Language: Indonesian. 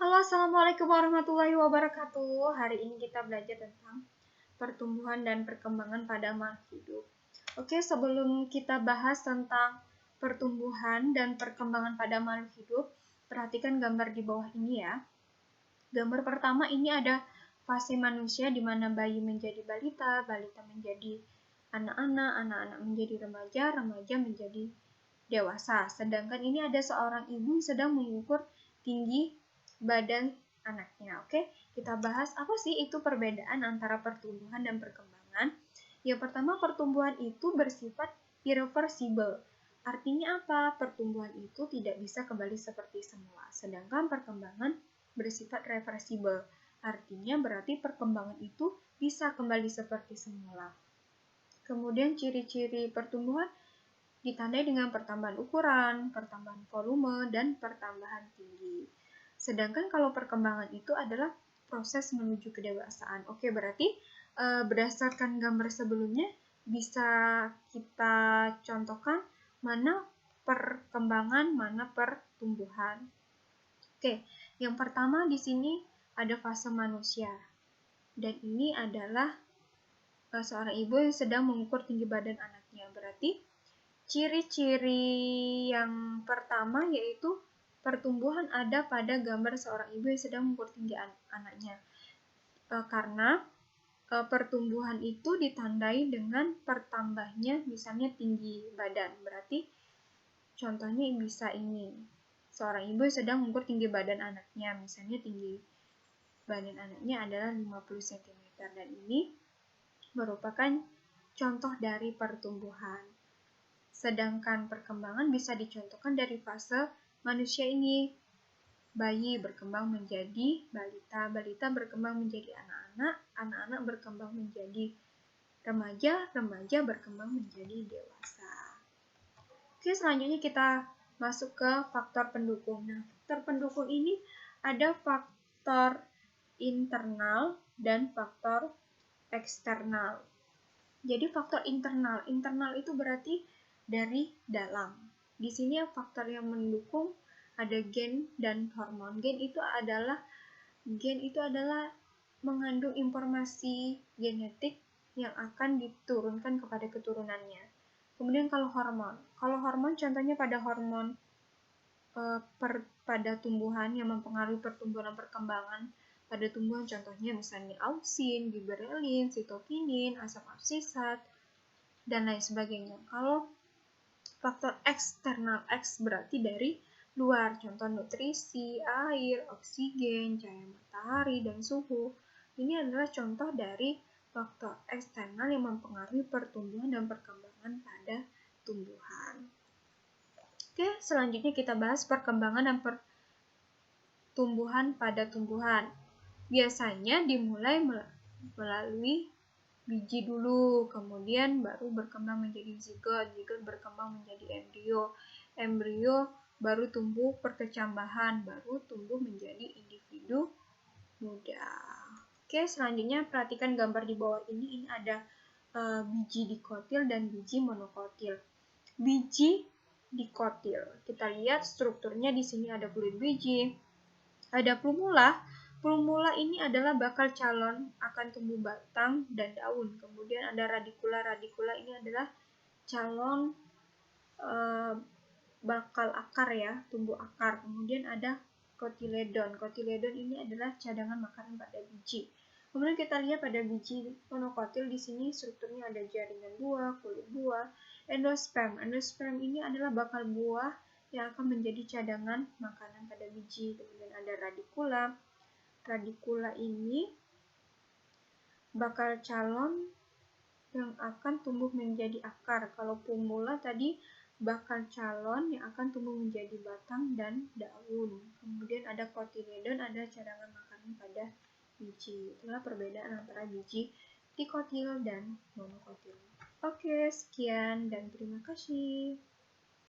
Halo, Assalamualaikum warahmatullahi wabarakatuh. Hari ini kita belajar tentang pertumbuhan dan perkembangan pada makhluk hidup. Oke, sebelum kita bahas tentang pertumbuhan dan perkembangan pada makhluk hidup, perhatikan gambar di bawah ini ya. Gambar pertama ini ada fase manusia di mana bayi menjadi balita, balita menjadi anak-anak, anak-anak menjadi remaja, remaja menjadi dewasa. Sedangkan ini ada seorang ibu sedang mengukur tinggi badan anaknya. Oke, kita bahas apa sih itu perbedaan antara pertumbuhan dan perkembangan. Yang pertama, pertumbuhan itu bersifat irreversible. Artinya apa? Pertumbuhan itu tidak bisa kembali seperti semula. Sedangkan perkembangan bersifat reversible. Artinya berarti perkembangan itu bisa kembali seperti semula. Kemudian ciri-ciri pertumbuhan ditandai dengan pertambahan ukuran, pertambahan volume, dan pertambahan tinggi. Sedangkan kalau perkembangan itu adalah proses menuju kedewasaan. Oke, berarti berdasarkan gambar sebelumnya bisa kita contohkan mana perkembangan, mana pertumbuhan. Oke, yang pertama di sini ada fase manusia. Dan ini adalah seorang ibu yang sedang mengukur tinggi badan anaknya. Berarti ciri-ciri yang pertama yaitu pertumbuhan ada pada gambar seorang ibu yang sedang mengukur tinggi anaknya. Karena pertumbuhan itu ditandai dengan pertambahnya misalnya tinggi badan. Berarti contohnya bisa ini. Seorang ibu yang sedang mengukur tinggi badan anaknya. Misalnya tinggi badan anaknya adalah 50 cm. Dan ini merupakan contoh dari pertumbuhan. Sedangkan perkembangan bisa dicontohkan dari fase manusia ini. Bayi berkembang menjadi balita, balita berkembang menjadi anak-anak, anak-anak berkembang menjadi remaja, remaja berkembang menjadi dewasa. Oke, selanjutnya kita masuk ke faktor pendukung. Nah, faktor pendukung ini ada faktor internal dan faktor eksternal. Jadi faktor internal itu berarti dari dalam. Di sini faktor yang mendukung ada gen dan hormon. Gen itu adalah mengandung informasi genetik yang akan diturunkan kepada keturunannya. Kemudian kalau hormon contohnya pada hormon pada tumbuhan yang mempengaruhi pertumbuhan dan perkembangan pada tumbuhan, contohnya misalnya auksin, giberelin, sitokinin, asam absisat, dan lain sebagainya. Kalau faktor eksternal, X berarti dari luar, contoh nutrisi, air, oksigen, cahaya matahari, dan suhu. Ini adalah contoh dari faktor eksternal yang mempengaruhi pertumbuhan dan perkembangan pada tumbuhan. Oke, selanjutnya kita bahas perkembangan dan pertumbuhan pada tumbuhan. Biasanya dimulai melalui biji dulu, kemudian baru berkembang menjadi zigot, zigot berkembang menjadi embrio, embrio baru tumbuh perkecambahan, baru tumbuh menjadi individu muda. Oke, selanjutnya perhatikan gambar di bawah ini ada biji dikotil dan biji monokotil. Biji dikotil, kita lihat strukturnya di sini ada kulit biji, ada plumula. Plumula ini adalah bakal calon akan tumbuh batang dan daun. Kemudian ada radikula. Radikula ini adalah calon bakal akar ya, tumbuh akar. Kemudian ada kotiledon. Kotiledon ini adalah cadangan makanan pada biji. Kemudian kita lihat pada biji monokotil di sini strukturnya ada jaringan buah, kulit buah, endosperm. Endosperm ini adalah bakal buah yang akan menjadi cadangan makanan pada biji. Kemudian ada radikula. Radikula ini bakal calon yang akan tumbuh menjadi akar. Kalau plumula tadi bakal calon yang akan tumbuh menjadi batang dan daun. Kemudian ada kotiledon, ada cadangan makanan pada biji. Itulah perbedaan antara biji dikotil dan monokotil. Oke, sekian dan terima kasih.